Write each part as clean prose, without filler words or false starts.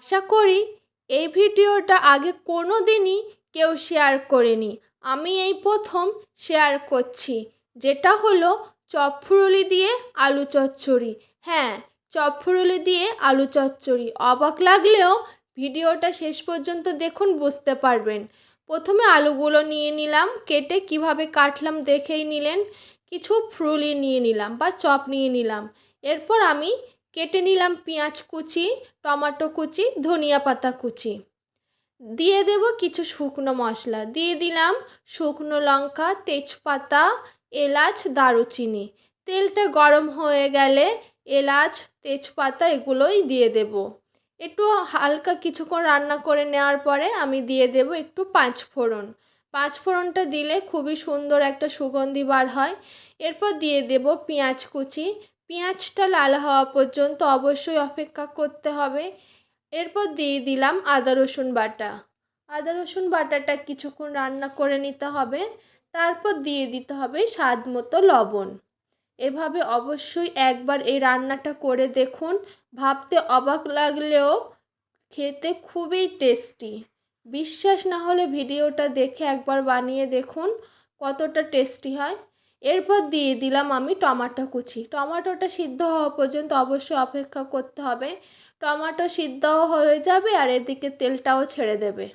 আশা করি এই ভিডিওটা আগে কোনো দিনই কেউ শেয়ার করেনি। আমি এই প্রথম শেয়ার করছি, যেটা হলো চপফুরুলি দিয়ে আলু চচ্চড়ি। হ্যাঁ, চপফুরুলি দিয়ে আলু চচ্চড়ি। অবাক লাগলেও ভিডিওটা শেষ পর্যন্ত দেখুন, বুঝতে পারবেন। প্রথমে আলুগুলো নিয়ে নিলাম কেটে, কিভাবে কাটলাম দেখেই নিলেন। কিছু ফুরুলি নিয়ে নিলাম বা চপ নিয়ে নিলাম। এরপর আমি কেটে নিলাম পেঁয়াজ কুচি, টমেটো কুচি, ধনিয়া পাতা কুচি। দিয়ে দেব কিছু শুকনো মশলা, দিয়ে দিলাম শুকনো লঙ্কা, তেজপাতা, এলাচ, দারুচিনি। তেলটা গরম হয়ে গেলে এলাচ, তেজপাতা এগুলোই দিয়ে দেব। একটু হালকা কিছুক্ষণ রান্না করে নেওয়ার পরে আমি দিয়ে দেব একটু পাঁচফোড়ন। পাঁচফোড়নটা দিলে খুবই সুন্দর একটা সুগন্ধি বার হয়। এরপর দিয়ে দেব পেঁয়াজ কুচি। পেঁয়াজটা লাল হওয়া পর্যন্ত অবশ্যই অপেক্ষা করতে হবে। এরপর দিয়ে দিলাম আদা রসুন বাটা। আদা রসুন বাটাটা কিছুক্ষণ রান্না করে নিতে হবে। তারপর দিয়ে দিতে হবে স্বাদ মতো লবণ। এভাবে অবশ্যই একবার এই রান্নাটা করে দেখুন। ভাবতে অবাক লাগলেও খেতে খুবই টেস্টি। বিশ্বাস না হলে ভিডিওটা দেখে একবার বানিয়ে দেখুন কতটা টেস্টি হয়। এরপর দিয়ে দিলাম আমি টমেটো কুচি। টমেটোটা সিদ্ধ হওয়া পর্যন্ত অবশ্যই অপেক্ষা করতে হবে। টমেটো সিদ্ধও হয়ে যাবে আর এদিকে তেলটাও ছেড়ে দেবে।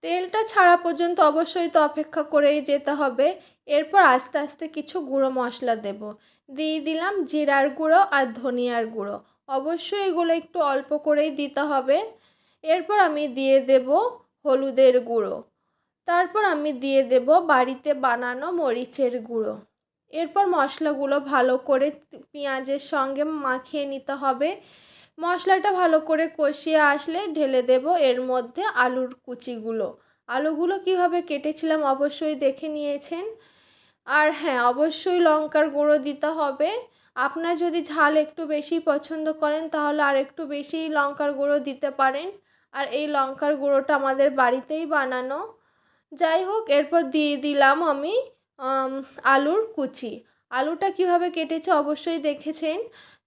তেলটা ছাড়া পর্যন্ত অবশ্যই তো অপেক্ষা করেই যেতে হবে। এরপর আস্তে আস্তে কিছু গুঁড়ো মশলা দেব। দিয়ে দিলাম জিরার গুঁড়ো আর ধনিয়ার গুঁড়ো। অবশ্যই এগুলো একটু অল্প করেই দিতে হবে। এরপর আমি দিয়ে দেব হলুদের গুঁড়ো। তারপর আমি দিয়ে দেব বাড়িতে বানানো মরিচের গুঁড়ো। এরপর মশলাগুলো ভালো করে পেঁয়াজের সঙ্গে মাখিয়ে নিতে হবে। মশলাটা ভালো করে কষিয়ে আসলে ঢেলে দেব এর মধ্যে আলুর কুচিগুলো। আলুগুলো কিভাবে কেটেছিলাম অবশ্যই দেখে নিয়েছেন। আর হ্যাঁ, অবশ্যই লঙ্কার গুঁড়ো দিতে হবে। আপনার যদি ঝাল একটু বেশি পছন্দ করেন তাহলে আর একটু বেশি লঙ্কার গুঁড়ো দিতে পারেন। আর এই লঙ্কার গুঁড়োটা আমাদের বাড়িতেই বানানো। যাই হোক, এরপর দিয়ে দিলাম আমি আলুর কুচি। আলুটা কিভাবে কেটেছে অবশ্যই দেখেছেন।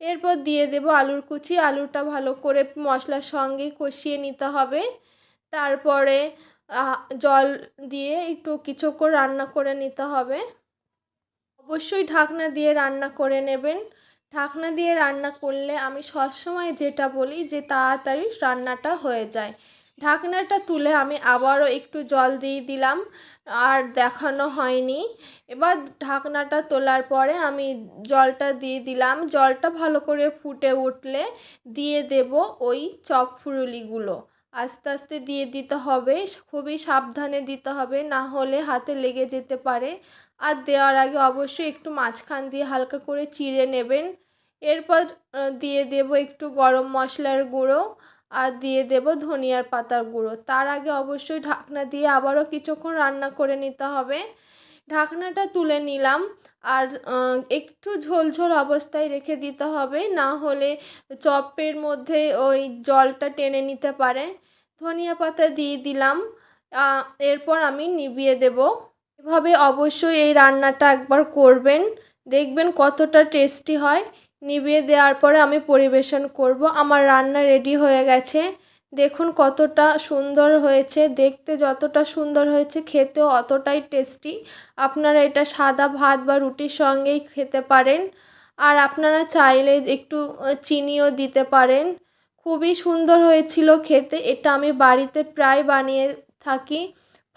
এরপর দিয়ে দেব আলুর কুচি। আলুটা ভালো করে মশলার সঙ্গে কষিয়ে নিতে হবে। তারপরে জল দিয়ে একটু কিছুক্ষণ রান্না করে নিতে হবে। অবশ্যই ঢাকনা দিয়ে রান্না করে নেবেন। ঢাকনা দিয়ে রান্না করলে আমি সবসময় যেটা বলি যে তাড়াতাড়ি রান্নাটা হয়ে যায়। ঢাকনাটা তুলে আমি আবারও একটু জল দিয়ে দিলাম, আর দেখানো হয়নি। এবার ঢাকনাটা তোলার পরে আমি জলটা দিয়ে দিলাম। জলটা ভালো করে ফুটে উঠলে দিয়ে দেব ওই চপফুরুলিগুলো। আস্তে আস্তে দিয়ে দিতে হবে, খুবই সাবধানে দিতে হবে, না হলে হাতে লেগে যেতে পারে। আর দেওয়ার আগে অবশ্যই একটু মাঝখান দিয়ে হালকা করে চিড়ে নেবেন। এরপর দিয়ে দেব একটু গরম মশলার গুঁড়ো আর দিয়ে দেব ধনিয়ার পাতার গুঁড়ো। তার আগে অবশ্যই ঢাকনা দিয়ে আবারও কিছুক্ষণ রান্না করে নিতে হবে। ঢাকনাটা তুলে নিলাম। আর একটু ঝোল ঝোল অবস্থায় রেখে দিতে হবে, না হলে চপের মধ্যে ওই জলটা টেনে নিতে পারে। ধনিয়া পাতা দিয়ে দিলাম। এরপর আমি নিভিয়ে দেব। এভাবে অবশ্যই এই রান্নাটা একবার করবেন, দেখবেন কতটা টেস্টি হয়। নিভিয়ে দেওয়ার পরে আমি পরিবেশন করব। আমার রান্না রেডি হয়ে গেছে। দেখুন কতটা সুন্দর হয়েছে, দেখতে যতটা সুন্দর হয়েছে খেতেও অতটাই টেস্টি। আপনারা এটা সাদা ভাত বা রুটির সঙ্গেই খেতে পারেন। আর আপনারা চাইলে একটু চিনিও দিতে পারেন। খুবই সুন্দর হয়েছিল খেতে। এটা আমি বাড়িতে প্রায় বানিয়ে থাকি।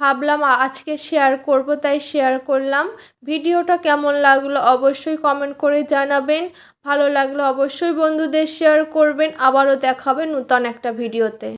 ভাবলাম আজকে শেয়ার করব, তাই শেয়ার করলাম। ভিডিওটা কেমন লাগলো অবশ্যই কমেন্ট করে জানাবেন। ভালো লাগলে অবশ্যই বন্ধুদের শেয়ার করবেন। আবারও দেখা হবে নতুন একটা ভিডিওতে।